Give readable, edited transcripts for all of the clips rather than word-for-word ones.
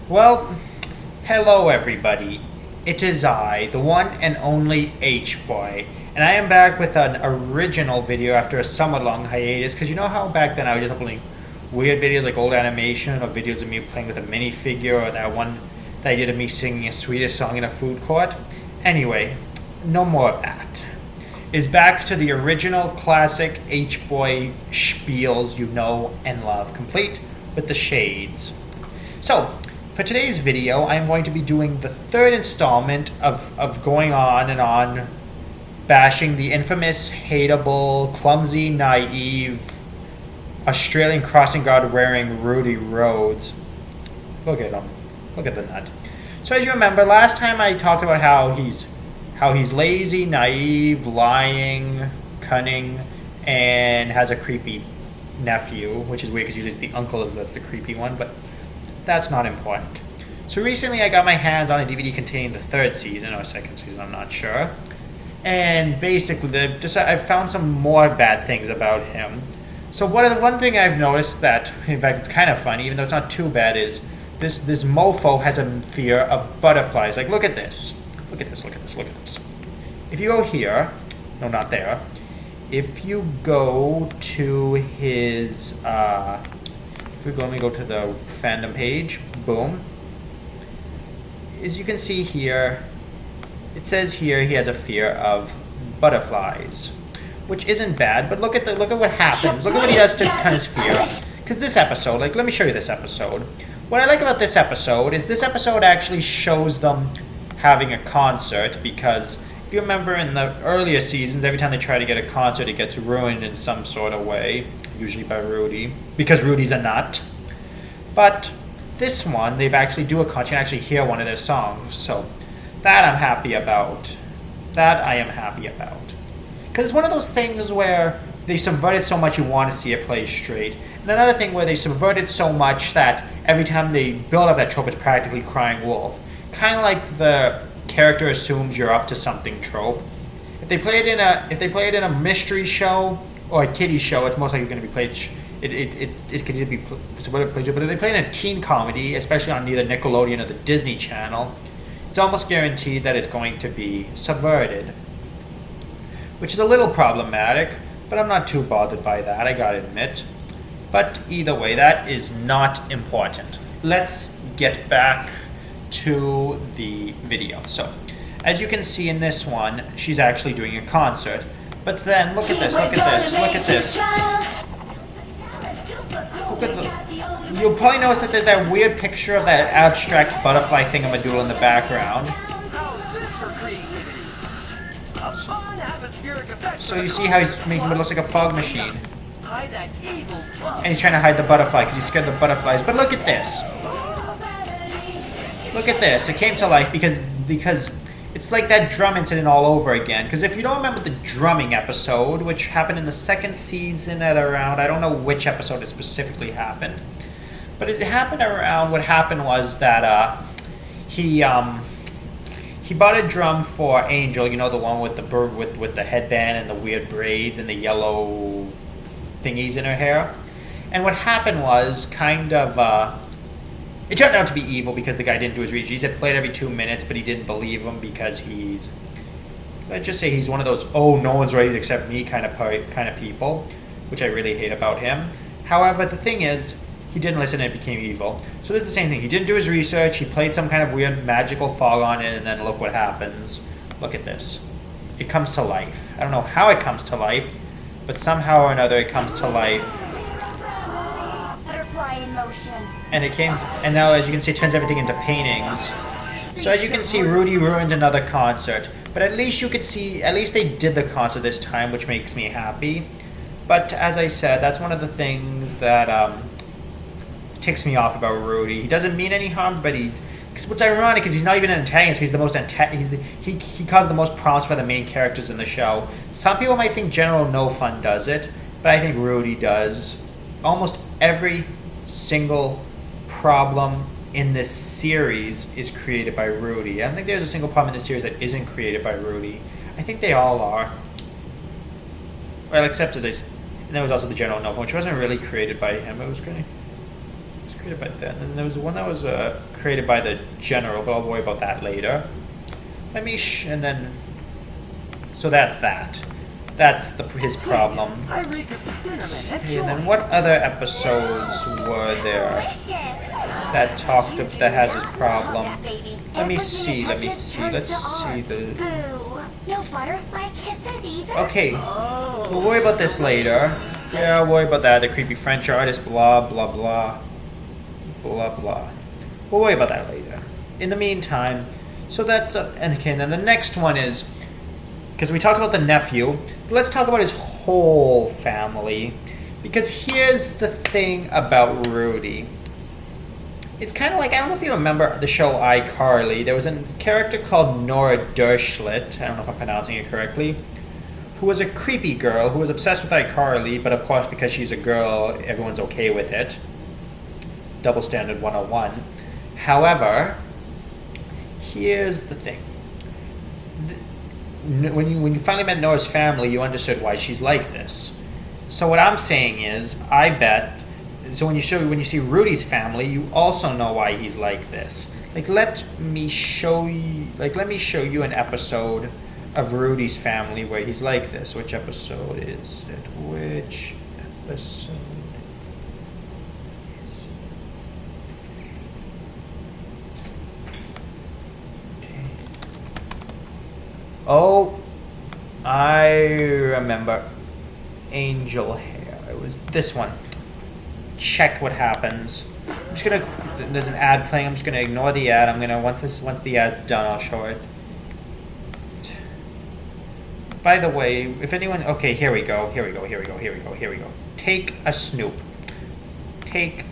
Well, hello everybody. It is I, the one and only H-Boy, and I am back with an original video after a somewhat long hiatus, because you know how back then I was just uploading weird videos like old animation or videos of me playing with a minifigure or that one that I did of me singing a Swedish song in a food court? Anyway, no more of that. Is back to the original classic H-Boy spiels you know and love, complete with the shades. So, for today's video, I'm going to be doing the third installment of going on and on bashing the infamous, hateable, clumsy, naive, Australian crossing guard wearing Rudie Rhodes. Look at him. Look at the nut. So as you remember, last time I talked about how he's lazy, naive, lying, cunning, and has a creepy nephew, which is weird because usually it's the uncle that's the creepy one, but that's not important. So recently I got my hands on a DVD containing the third season, or second season, I'm not sure. And basically I've found some more bad things about him. So one thing I've noticed that, in fact, it's kind of funny, even though it's not too bad, is this mofo has a fear of butterflies. Like, look at this. Look at this, look at this, look at this. If you go here, no, not there. If you go to his, let me go to the fandom page, boom. As you can see here, it says here he has a fear of butterflies, which isn't bad, but look at what happens. Look at what he does to kind of his fear. Because this episode, like, let me show you this episode. What I like about this episode is this episode actually shows them having a concert, because if you remember in the earlier seasons, every time they try to get a concert, it gets ruined in some sort of way, usually by Rudie, because Rudie's a nut. But this one, they've actually do a concert and actually hear one of their songs, so that I'm happy about. That I am happy about. Because it's one of those things where they subvert it so much you want to see it play straight. And another thing where they subvert it so much that every time they build up that trope, it's practically crying wolf. Kind of like the character assumes you're up to something trope. If they play it in a mystery show or a kiddie show, it's most likely going to be played. It could either be supportive, but if they play in a teen comedy, especially on either Nickelodeon or the Disney Channel, it's almost guaranteed that it's going to be subverted, which is a little problematic. But I'm not too bothered by that, I gotta admit. But either way, that is not important. Let's get back to the video. So, as you can see in this one, she's actually doing a concert. But then, look at this, look at this, look at this. Look at the... You'll probably notice that there's that weird picture of that abstract butterfly thingamadoodle in the background. So you see how he's making it look like a fog machine. And he's trying to hide the butterfly because he's scared of the butterflies. But look at this. Look at this. It came to life because it's like that drum incident all over again. Because if you don't remember the drumming episode, which happened in the second season at around, I don't know which episode it specifically happened. But it happened around, what happened was that he bought a drum for Angel, you know, the one with the bird with the headband and the weird braids and the yellow thingies in her hair. And what happened was it turned out to be evil because the guy didn't do his research. He said play it every 2 minutes, but he didn't believe him because let's just say he's one of those, oh, no one's ready to accept me kind of people, which I really hate about him. However, the thing is, he didn't listen and it became evil. So this is the same thing. He didn't do his research. He played some kind of weird magical fog on it, and then look what happens. Look at this. It comes to life. I don't know how it comes to life, but somehow or another it comes to life. Butterfly in motion. And now, as you can see, it turns everything into paintings. So as you can see, Rudie ruined another concert. But at least they did the concert this time, which makes me happy. But as I said, that's one of the things that ticks me off about Rudie. He doesn't mean any harm, but because what's ironic is he's not even an antagonist. He's the most he caused the most problems for the main characters in the show. Some people might think General No Fun does it, but I think Rudie does. Almost every single problem in this series is created by Rudie. I don't think there's a single problem in this series that isn't created by Rudie. I think they all are. Well, except and there was also the General No Fun, which wasn't really created by him. It was created by then. And there was one that was created by the general, but I'll worry about that later. Let me and then. So that's that. That's his problem. Okay, and then what other episodes were there that has his problem? Let me see. Let's see the. No butterfly kisses either. Okay, we'll worry about this later. Yeah, I'll worry about that. The creepy French artist, blah blah blah, blah blah. We'll worry about that later. In the meantime, so that's and then the next one is because we talked about the nephew. But let's talk about his whole family because here's the thing about Rudie. It's kind of like, I don't know if you remember the show iCarly. There was a character called Nora Dershlit, I don't know if I'm pronouncing it correctly, who was a creepy girl who was obsessed with iCarly, but of course because she's a girl, everyone's okay with it. Double standard 101. However, here's the thing. When you finally met Nora's family, you understood why she's like this. So what I'm saying is, I bet... So when you see Rudie's family, you also know why he's like this. Like let me show you an episode of Rudie's family where he's like this. Which episode is it? Which episode is it? Okay. Oh, I remember. Angel hair. It was this one. Check what happens. I'm just gonna. There's an ad playing. I'm just gonna ignore the ad. I'm gonna once the ad's done, I'll show it. By the way, if anyone, okay, here we go. Take a snoop. Wait,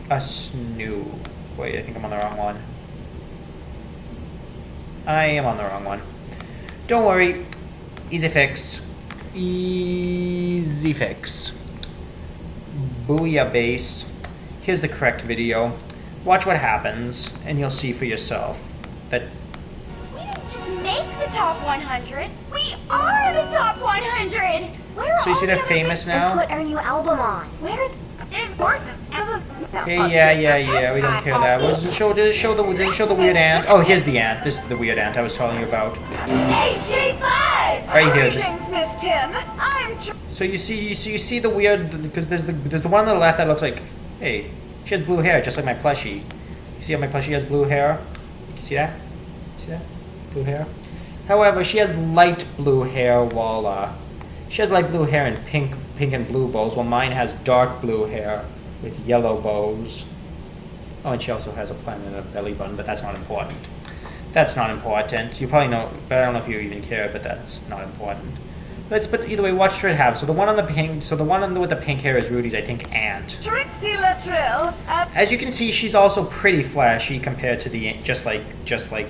I think I'm on the wrong one. I am on the wrong one. Don't worry. Easy fix. Booyah-base. Here's the correct video. Watch what happens, and you'll see for yourself that... We didn't just make the top 100. We are the top 100. So you see they're famous now? Put our new album on. Where's horses? Hey, yeah. We don't care that. Does it show the weird ant? Oh, here's the ant. This is the weird ant I was telling you about. HG5. Right here. Miss Tim. So you see the weird, because there's the one on the left that looks like, hey, she has blue hair just like my plushie. You see how my plushie has blue hair? You see that? Blue hair. However, she has light blue hair while she has light blue hair and pink and blue bows, while mine has dark blue hair with yellow bows. Oh, and she also has a planet and a belly button, but that's not important. You probably know, but I don't know if you even care, but that's not important. But either way, watch what happens. So the one with the pink hair is Rudie's, I think, aunt. Trixie Latrell. As you can see, she's also pretty flashy compared to the just like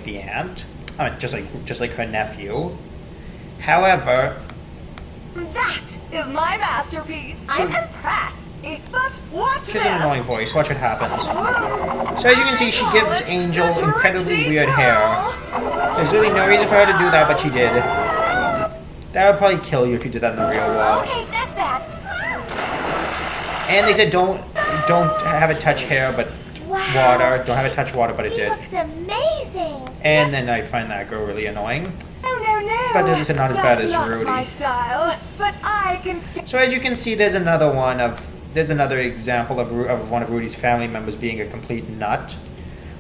the aunt. I mean, just like her nephew. However, that is my masterpiece. So, I'm impressed. But watch she has an annoying voice. Watch what happens. So as you can see, she gives Angel incredibly weird hair. There's really no reason for her to do that, but she did. That would probably kill you if you did that in the real world. Okay, that's bad. And they said don't have it touch hair, but water. Don't have it touch water, but it did. Looks amazing. And then I find that girl really annoying. No. But as I said, not as bad as Rudie. My style, but I can. So as you can see, there's another example of one of Rudie's family members being a complete nut.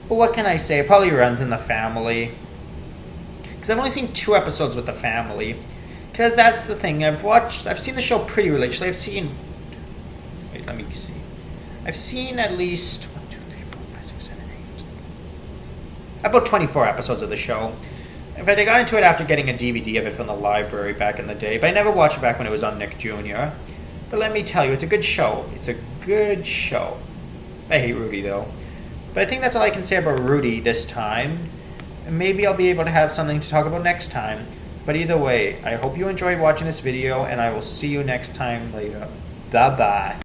But what can I say? It probably runs in the family. Because I've only seen 2 episodes with the family. Because that's the thing. I've seen the show pretty religiously. Wait, let me see. I've seen at least 1, 2, 3, 4, 5, 6, 7, 8. About 24 episodes of the show. In fact, I got into it after getting a DVD of it from the library back in the day. But I never watched it back when it was on Nick Jr. But let me tell you, it's a good show. I hate Rudie, though. But I think that's all I can say about Rudie this time. And maybe I'll be able to have something to talk about next time. But either way, I hope you enjoyed watching this video, and I will see you next time later. Bye-bye.